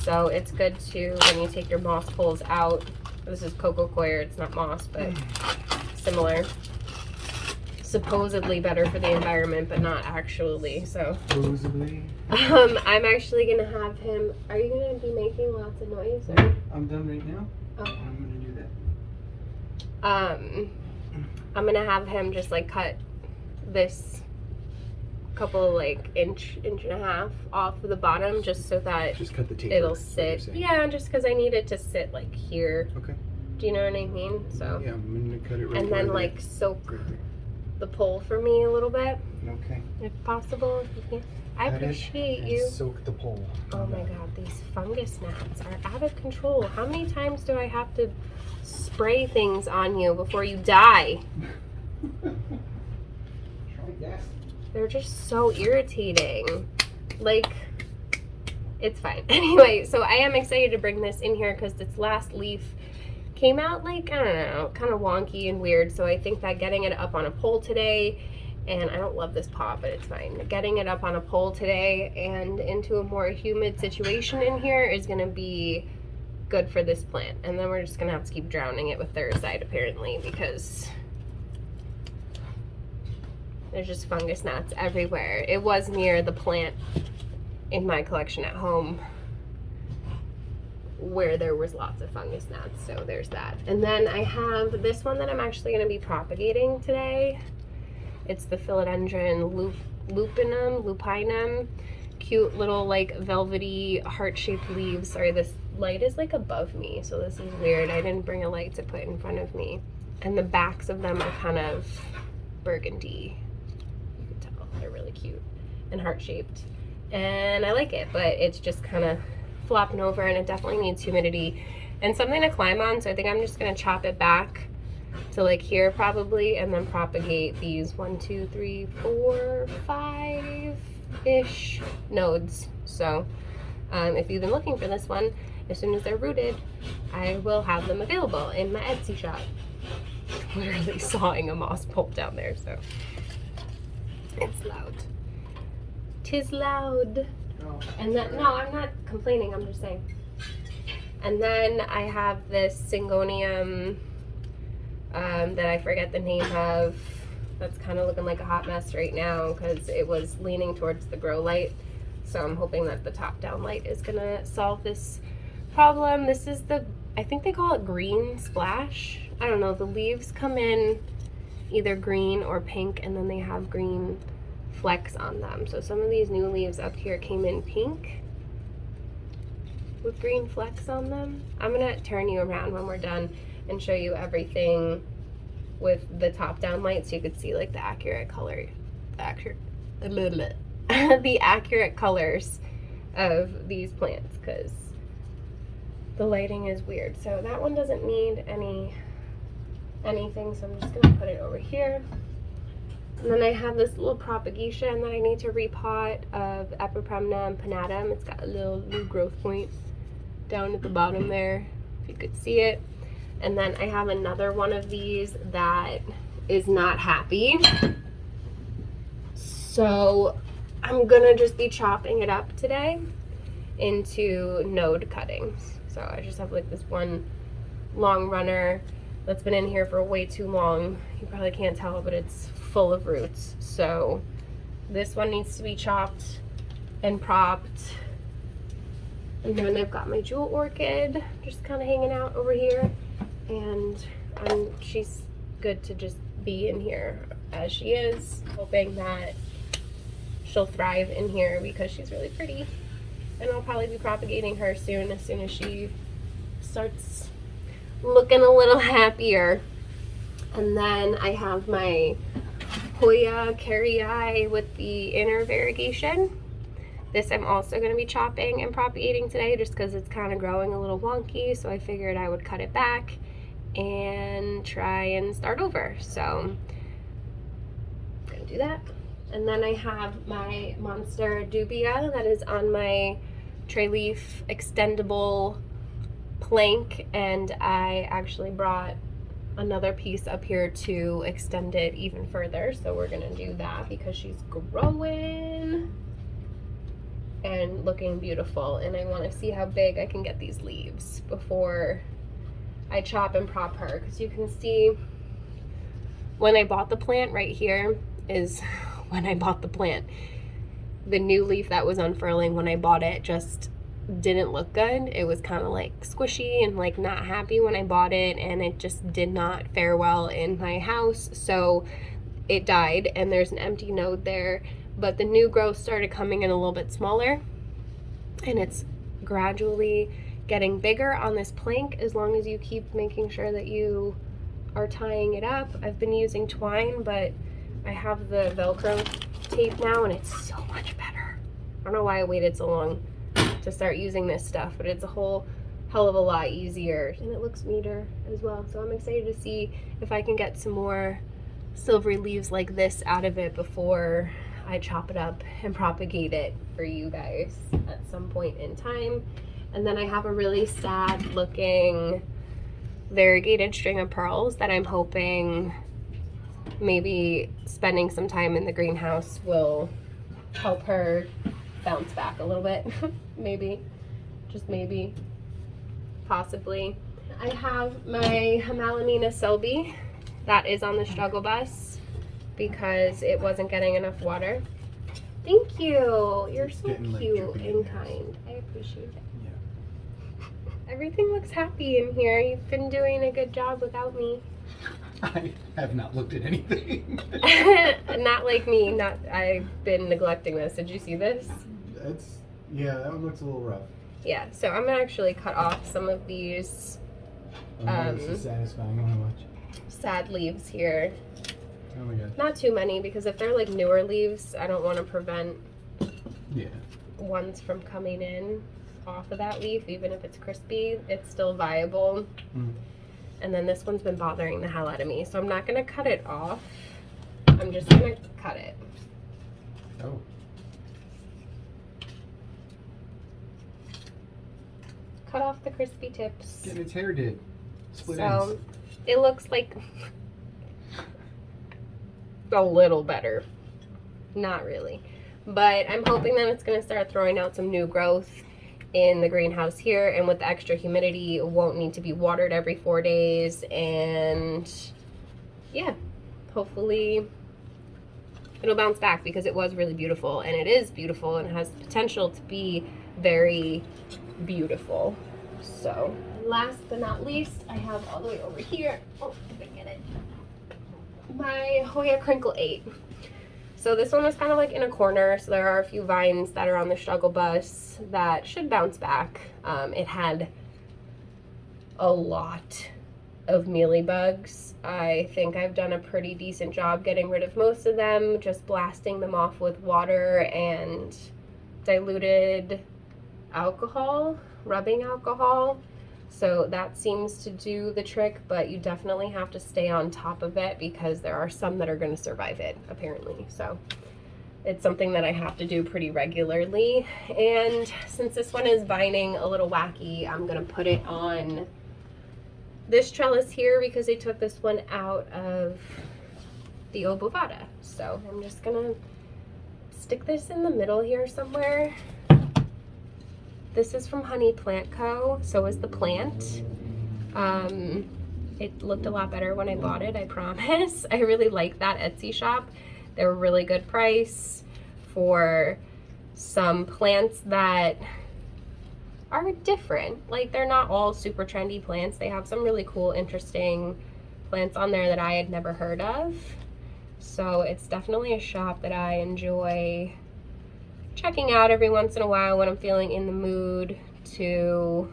So it's good to, when you take your moss poles out, this is coco coir, it's not moss, but similar. Supposedly better for the environment, but not actually, so. Supposedly. I'm actually gonna have him, are you gonna be making lots of noise? Or? I'm done right now. Okay. I'm gonna do that. I'm gonna have him just like cut this couple like inch and a half off of the bottom just so that just cut the tape. It'll sit. Yeah, just because I need it to sit like here. Okay. Do you know what I mean? So. Yeah, I'm gonna cut it right. And then like soak the pole for me a little bit. Okay. If possible, if you can. I appreciate you. Soak the pole. Oh my God, these fungus gnats are out of control. How many times do I have to spray things on you before you die? They're just so irritating. Like, it's fine. Anyway, so I am excited to bring this in here because its last leaf came out like, I don't know, kind of wonky and weird. So I think that getting it up on a pole today, and I don't love this pot, but it's fine. Getting it up on a pole today and into a more humid situation in here is gonna be good for this plant. And then we're just gonna have to keep drowning it with Thurside apparently because there's just fungus gnats everywhere. It was near the plant in my collection at home where there was lots of fungus gnats, so there's that. And then I have this one that I'm actually going to be propagating today. It's the Philodendron Lupinum. Cute little like velvety heart-shaped leaves. Sorry, this light is like above me, so this is weird. I didn't bring a light to put in front of me. And the backs of them are kind of burgundy. They're really cute and heart-shaped, and I like it, but it's just kind of flopping over, and it definitely needs humidity and something to climb on. So I think I'm just gonna chop it back to like here probably, and then propagate these 1, 2, 3, 4, 5-ish nodes. So If you've been looking for this one, as soon as they're rooted, I will have them available in my Etsy shop. Literally sawing a moss pulp down there, so it's loud. 'Tis loud. And then, no, I'm not complaining, I'm just saying. And then I have this Syngonium that I forget the name of. That's kind of looking like a hot mess right now because it was leaning towards the grow light. So I'm hoping that the top down light is gonna solve this problem. This is the, I think they call it green splash. I don't know, the leaves come in either green or pink, and then they have green flecks on them. So some of these new leaves up here came in pink with green flecks on them. I'm gonna turn you around when we're done and show you everything with the top down light so you could see like the accurate color, the accurate colors of these plants, because the lighting is weird. So that one doesn't need anything, so I'm just gonna put it over here. And then I have this little propagation that I need to repot of Epipremna pinnatum. It's got a little new growth point down at the bottom there, if you could see it. And then I have another one of these that is not happy. So I'm gonna just be chopping it up today into node cuttings. So I just have like this one long runner that's been in here for way too long. You probably can't tell, but it's full of roots. So this one needs to be chopped and propped. And then I've got my jewel orchid just kind of hanging out over here. And she's good to just be in here as she is, hoping that she'll thrive in here because she's really pretty. And I'll probably be propagating her soon, as soon as she starts looking a little happier. And then I have my Hoya Diptera with the inner variegation. This I'm also going to be chopping and propagating today just because it's kind of growing a little wonky, so I figured I would cut it back and try and start over. So I'm going to do that. And then I have my Monster Dubia that is on my Treleaf extendable plank, and I actually brought another piece up here to extend it even further. So we're going to do that because she's growing and looking beautiful, and I want to see how big I can get these leaves before I chop and prop her, because you can see when I bought the plant right here is when I bought the plant. The new leaf that was unfurling when I bought it just didn't look good. It was kind of like squishy and like not happy when I bought it, and it just did not fare well in my house, so it died, and there's an empty node there. But the new growth started coming in a little bit smaller, and it's gradually getting bigger on this plank as long as you keep making sure that you are tying it up. I've been using twine, but I have the Velcro tape now, and it's so much better. I don't know why I waited so long to start using this stuff, but it's a whole hell of a lot easier, and it looks neater as well. So I'm excited to see if I can get some more silvery leaves like this out of it before I chop it up and propagate it for you guys at some point in time. And then I have a really sad looking variegated string of pearls that I'm hoping maybe spending some time in the greenhouse will help her bounce back a little bit. Maybe, just maybe, possibly. I have my Himalamina Selby that is on the struggle bus because it wasn't getting enough water. Thank you. You're so cute and kind. I appreciate it. Yeah. Everything looks happy in here. You've been doing a good job without me. I have not looked at anything. Not like me. Not. I've been neglecting this. Did you see this? Yeah, that one looks a little rough. Yeah, so I'm gonna actually cut off some of these this is satisfying. I want to watch. Sad leaves here. Oh my god. Not too many, because if they're like newer leaves, I don't want to prevent ones from coming in off of that leaf. Even if it's crispy, it's still viable. And then this one's been bothering the hell out of me, so I'm not gonna cut it off. I'm just gonna cut it. Oh. cut off the crispy tips. Getting its hair did. Split So ends. it looks like a little better. Not really. But I'm hoping that it's going to start throwing out some new growth in the greenhouse here, and with the extra humidity it won't need to be watered every 4 days, and yeah, hopefully it'll bounce back because it was really beautiful, and it is beautiful and has the potential to be very beautiful. So last but not least, I have all the way over here, oh, if I get it, my Hoya Crinkle 8. So this one was kind of like in a corner, so there are a few vines that are on the struggle bus that should bounce back. It had a lot of mealybugs. I think I've done a pretty decent job getting rid of most of them, just blasting them off with water and diluted alcohol, rubbing alcohol. So that seems to do the trick, but you definitely have to stay on top of it because there are some that are going to survive it, apparently. So it's something that I have to do pretty regularly. And since this one is vining a little wacky, I'm going to put it on this trellis here because they took this one out of the obovata. So I'm just going to stick this in the middle here somewhere. This is from Honey Plant Co. So is the plant. It looked a lot better when I bought it, I promise. I really like that Etsy shop. They were a really good price for some plants that are different. Like, they're not all super trendy plants. They have some really cool, interesting plants on there that I had never heard of. So it's definitely a shop that I enjoy checking out every once in a while when I'm feeling in the mood to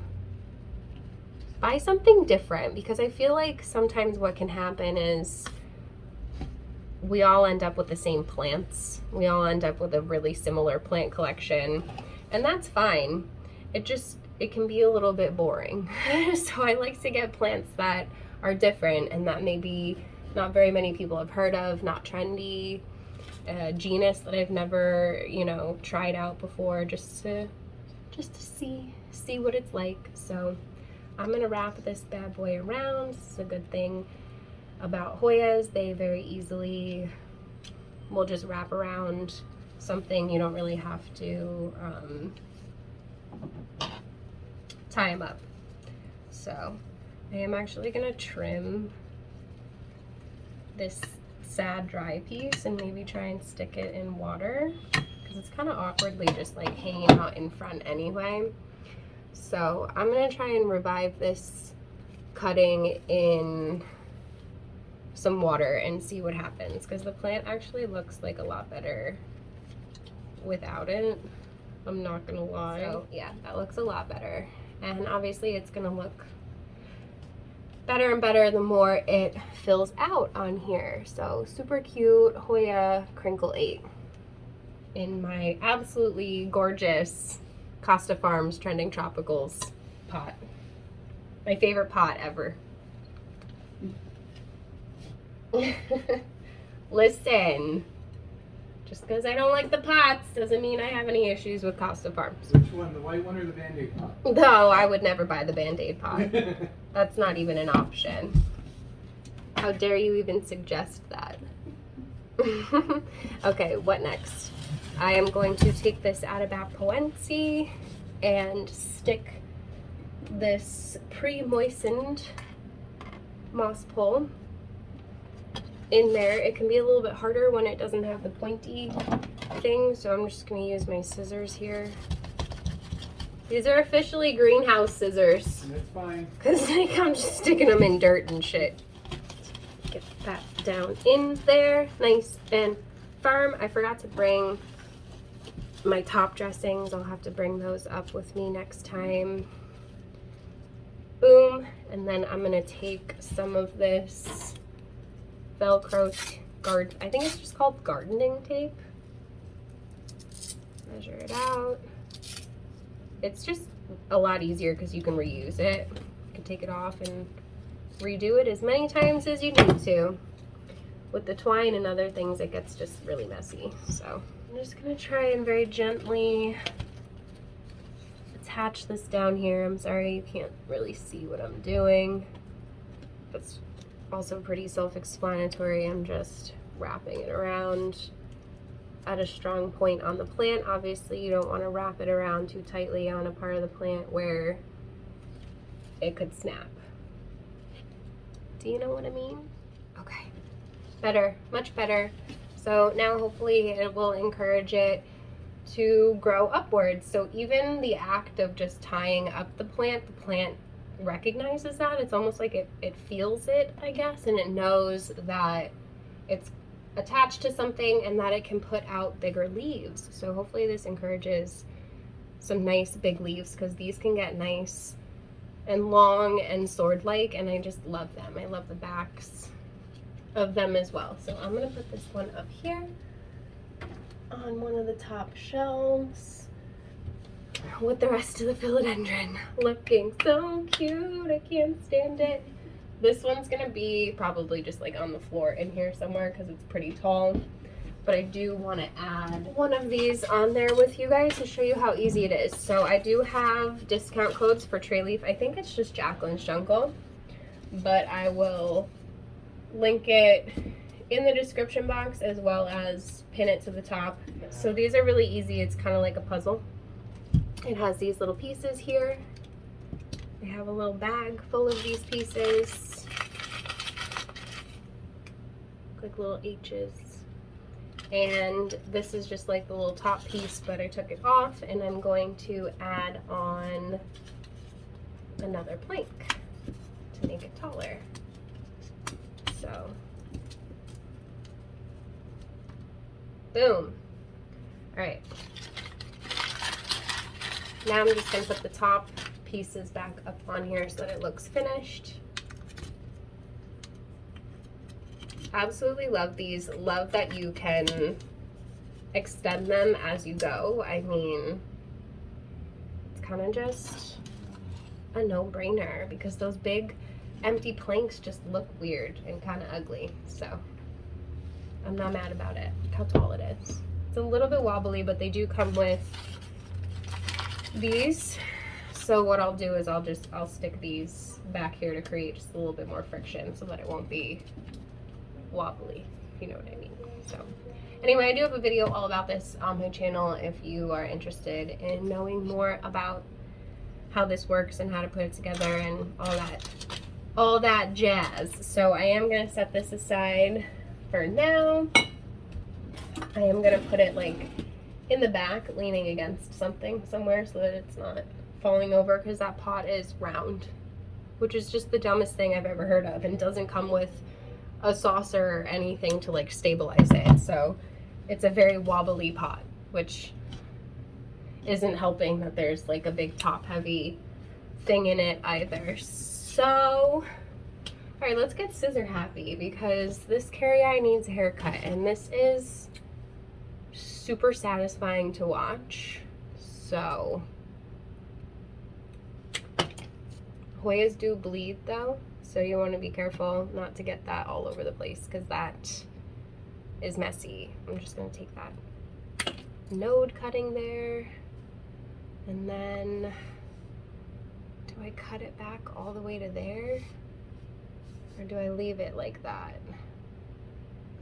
buy something different, because I feel like sometimes what can happen is we all end up with the same plants. We all end up with a really similar plant collection, and that's fine. It can be a little bit boring. So I like to get plants that are different and that maybe not very many people have heard of, not trendy, genus that I've never, tried out before, just to see what it's like. So I'm gonna wrap this bad boy around. This is a good thing about Hoyas. They very easily will just wrap around something. You don't really have to tie them up. So I am actually gonna trim this sad dry piece and maybe try and stick it in water because it's kind of awkwardly just like hanging out in front anyway. So I'm gonna try and revive this cutting in some water and see what happens, because the plant actually looks like a lot better without it. I'm not gonna lie. So yeah, that looks a lot better, and obviously it's gonna look better and better the more it fills out on here. So super cute Hoya Crinkle 8 in my absolutely gorgeous Costa Farms Trending Tropicals pot. My favorite pot ever. Listen, just because I don't like the pots doesn't mean I have any issues with Costa Farms. Which one, the white one or the Band-Aid pot? No, I would never buy the Band-Aid pot. That's not even an option. How dare you even suggest that? Okay, what next? I am going to take this Adabat Poensie and stick this pre-moistened moss pole in there. It can be a little bit harder when it doesn't have the pointy thing, so I'm just going to use my scissors here. These are officially greenhouse scissors. That's fine. Because I'm just sticking them in dirt and shit. Get that down in there, nice and firm. I forgot to bring my top dressings. I'll have to bring those up with me next time. Boom. And then I'm going to take some of this Velcro I think it's just called gardening tape. Measure it out. It's just a lot easier because you can reuse it. You can take it off and redo it as many times as you need to. With the twine and other things, it gets just really messy. So I'm just gonna try and very gently attach this down here. I'm sorry you can't really see what I'm doing. That's also pretty self-explanatory. I'm just wrapping it around at a strong point on the plant. Obviously you don't want to wrap it around too tightly on a part of the plant where it could snap. Do you know what I mean? Okay, better, much better. So now hopefully it will encourage it to grow upwards. So even the act of just tying up the plant recognizes that. It's almost like it feels it, I guess, and it knows that it's attached to something and that it can put out bigger leaves. So hopefully this encourages some nice big leaves, because these can get nice and long and sword-like, and I just love them. I love the backs of them as well. So I'm gonna put this one up here on one of the top shelves with the rest of the philodendron looking so cute. I can't stand it. This one's gonna be probably just like on the floor in here somewhere because it's pretty tall, but I do want to add one of these on there with you guys to show you how easy it is. So I do have discount codes for Treleaf. I think it's just Jacqueline's Jungle, but I will link it in the description box as well as pin it to the top. So these are really easy. It's kind of like a puzzle. It has these little pieces here. I have a little bag full of these pieces, like little H's. And this is just like the little top piece, but I took it off, and I'm going to add on another plank to make it taller. So, boom. All right. Now I'm just gonna put the top pieces back up on here so that it looks finished. Absolutely love these. Love that you can extend them as you go. I mean, it's kind of just a no-brainer because those big empty planks just look weird and kind of ugly. So I'm not mad about it. Look how tall it is. It's a little bit wobbly, but they do come with these. So what I'll do is I'll stick these back here to create just a little bit more friction so that it won't be wobbly, if you know what I mean. So anyway, I do have a video all about this on my channel if you are interested in knowing more about how this works and how to put it together and all that jazz. So I am gonna set this aside for now. I am gonna put it like in the back, leaning against something somewhere so that it's not falling over, because that pot is round, which is just the dumbest thing I've ever heard of, and doesn't come with a saucer or anything to like stabilize it. So it's a very wobbly pot, which isn't helping that there's like a big top heavy thing in it either. So all right, let's get scissor happy because this carry-eye needs a haircut, and this is super satisfying to watch. So Hoyas do bleed though, so you want to be careful not to get that all over the place because that is messy. I'm just going to take that node cutting there, and then do I cut it back all the way to there, or do I leave it like that?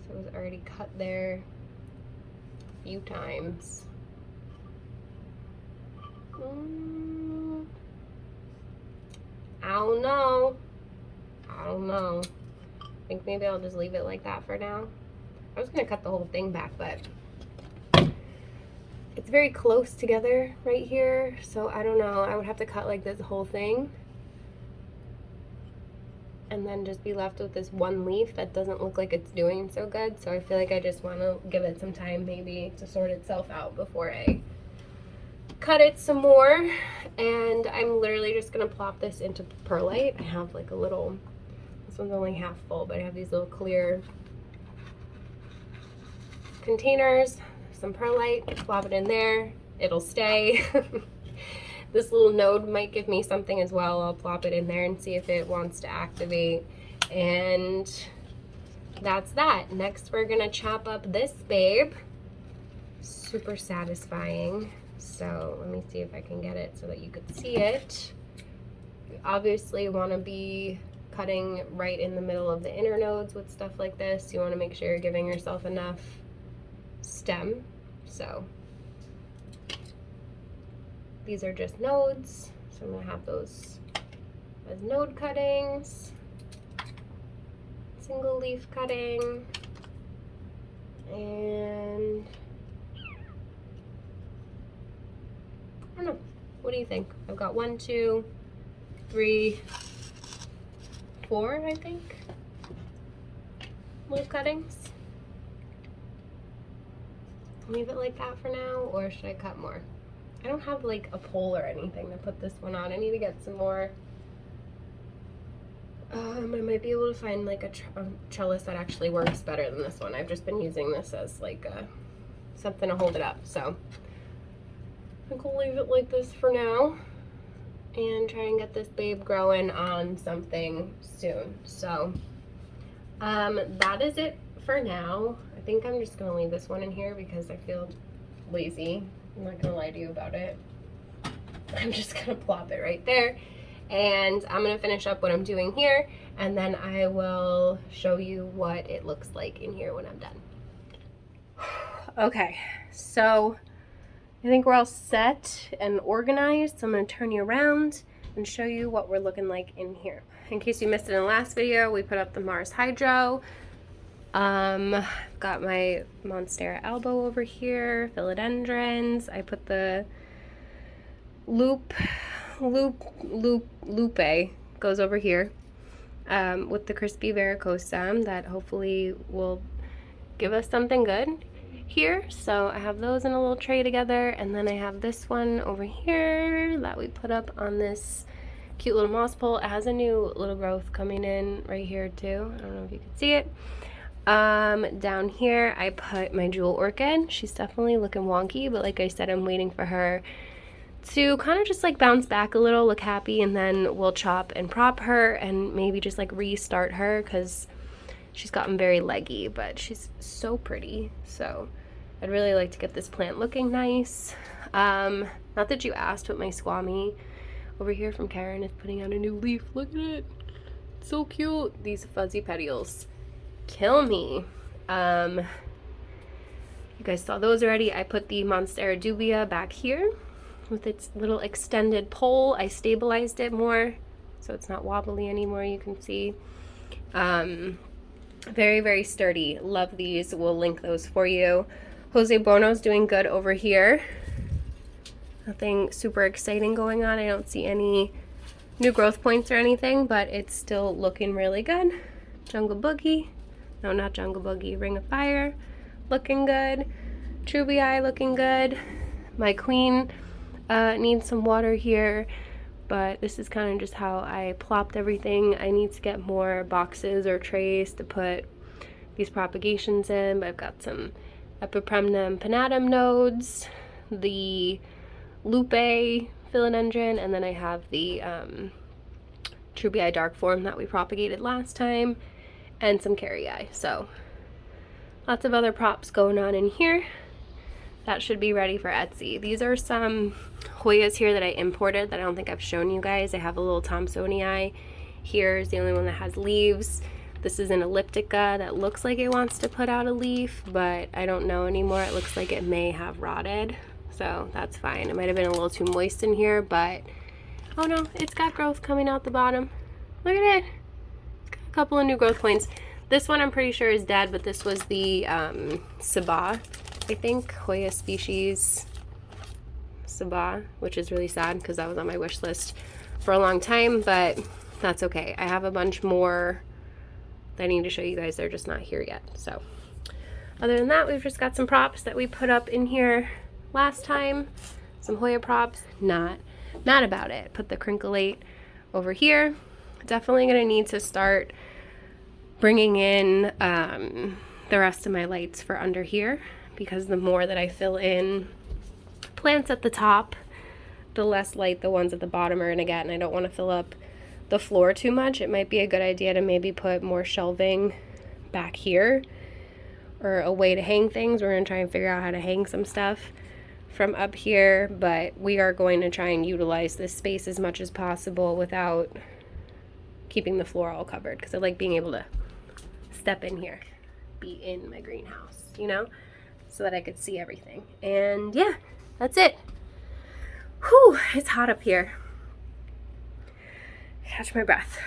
So it was already cut there a few times. I don't know. I think maybe I'll just leave it like that for now. I was gonna cut the whole thing back, but it's very close together right here, so I don't know. I would have to cut like this whole thing and then just be left with this one leaf that doesn't look like it's doing so good. So I feel like I just want to give it some time maybe to sort itself out before I cut it some more. And I'm literally just gonna plop this into perlite. I have like a little, this one's only half full, but I have these little clear containers, some perlite, plop it in there, it'll stay. This little node might give me something as well. I'll plop it in there and see if it wants to activate. And that's that. Next we're gonna chop up this babe. Super satisfying. So let me see if I can get it so that you could see it. You obviously want to be cutting right in the middle of the inner nodes with stuff like this. You want to make sure you're giving yourself enough stem. So these are just nodes, so I'm going to have those as node cuttings, single leaf cutting, and I don't know, what do you think? I've got 1, 2, 3, 4, I think, leaf cuttings. Leave it like that for now, or should I cut more? I don't have like a pole or anything to put this one on. I need to get some more. I might be able to find like a trellis that actually works better than this one. I've just been using this as like something to hold it up. So I think we'll leave it like this for now and try and get this babe growing on something soon. So that is it for now. I think I'm just gonna leave this one in here because I feel lazy. I'm not gonna lie to you about it. I'm just gonna plop it right there. And I'm gonna finish up what I'm doing here, and then I will show you what it looks like in here when I'm done. Okay, so I think we're all set and organized. So I'm gonna turn you around and show you what we're looking like in here. In case you missed it in the last video, we put up the Mars Hydro. Got my Monstera elbow over here, philodendrons. I put the Lupe goes over here with the crispy varicosum that hopefully will give us something good here. So I have those in a little tray together, and then I have this one over here that we put up on this cute little moss pole. It has a new little growth coming in right here too. I don't know if you can see it. Down here I put my jewel orchid. She's definitely looking wonky, but like I said, I'm waiting for her to kind of just like bounce back a little, look happy, and then we'll chop and prop her and maybe just like restart her because she's gotten very leggy, but she's so pretty. So I'd really like to get this plant looking nice. Not that you asked, but my squammy over here from Karen is putting out a new leaf. Look at it. It's so cute. These fuzzy petioles kill me. You guys saw those already. I put the Monstera dubia back here with its little extended pole. I stabilized it more so it's not wobbly anymore. You can see very, very sturdy. Love these. We'll link those for you. Jose Bono's doing good over here. Nothing super exciting going on. I don't see any new growth points or anything, but it's still looking really good. Jungle Boogie, no, not Jungle Boogie, Ring of Fire looking good. Trubii looking good. My queen needs some water here, but this is kind of just how I plopped everything. I need to get more boxes or trays to put these propagations in, but I've got some Epipremnum pinnatum nodes, the Lupe philodendron, and then I have the Trubii dark form that we propagated last time, and some Caretaker. So lots of other props going on in here. That should be ready for Etsy. These are some Hoyas here that I imported that I don't think I've shown you guys. I have a little Thomsonii. Here's the only one that has leaves. This is an elliptica that looks like it wants to put out a leaf, but I don't know anymore. It looks like it may have rotted, so that's fine. It might have been a little too moist in here, but oh no, it's got growth coming out the bottom. Look at it. It's got a couple of new growth points. This one I'm pretty sure is dead, but this was the Sabah, I think, Hoya species Sabah, which is really sad because that was on my wish list for a long time, but that's okay. I have a bunch more that I need to show you guys. They're just not here yet. So other than that, we've just got some props that we put up in here last time. Some Hoya props. Not mad about it. Put the crinklate over here. Definitely going to need to start bringing in the rest of my lights for under here, because the more that I fill in plants at the top, the less light the ones at the bottom are going to get, and I don't want to fill up the floor too much. It might be a good idea to maybe put more shelving back here or a way to hang things. We're going to try and figure out how to hang some stuff from up here, but we are going to try and utilize this space as much as possible without keeping the floor all covered, because I like being able to step in here, be in my greenhouse, you know, so that I could see everything. And yeah, that's it. Whew, it's hot up here. Catch my breath.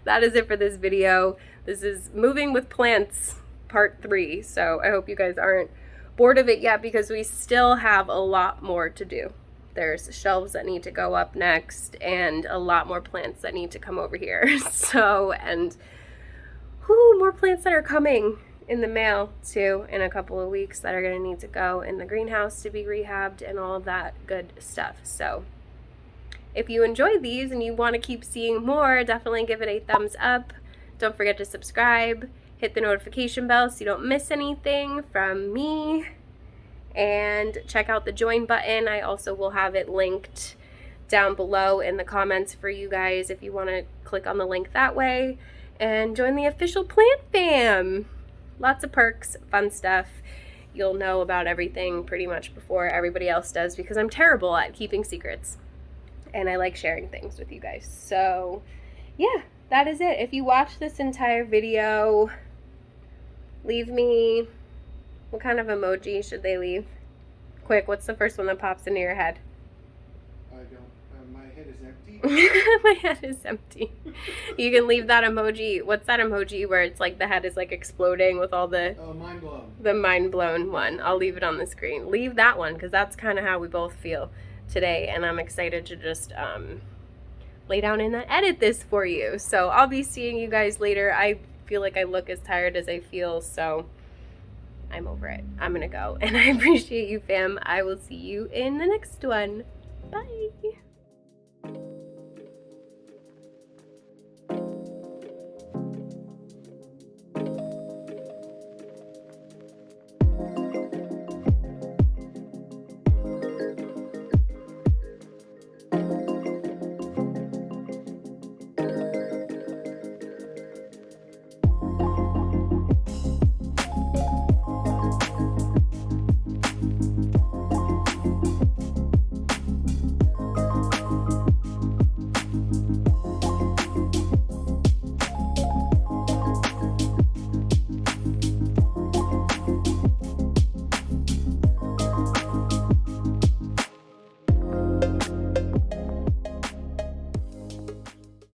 That is it for this video. This is Moving with Plants part 3, so I hope you guys aren't bored of it yet, because we still have a lot more to do. There's shelves that need to go up next and a lot more plants that need to come over here. So, and more plants that are coming in the mail too in a couple of weeks that are going to need to go in the greenhouse to be rehabbed and all of that good stuff. So if you enjoyed these and you want to keep seeing more, definitely give it a thumbs up. Don't forget to subscribe. Hit the notification bell so you don't miss anything from me. And check out the join button. I also will have it linked down below in the comments for you guys if you want to click on the link that way. And join the official plant fam. Lots of perks, fun stuff. You'll know about everything pretty much before everybody else does, because I'm terrible at keeping secrets. And I like sharing things with you guys. So yeah, that is it. If you watch this entire video, leave me, what kind of emoji should they leave? Quick, what's the first one that pops into your head? I don't, my head is empty. My head is empty. You can leave that emoji. What's that emoji where it's like the head is like exploding with all the... Oh, mind blown. The mind blown one. I'll leave it on the screen. Leave that one, because that's kind of how we both feel today, and I'm excited to just lay down and edit this for you. So I'll be seeing you guys later. I feel like I look as tired as I feel, so I'm over it. I'm gonna go, and I appreciate you, fam. I will see you in the next one. Bye.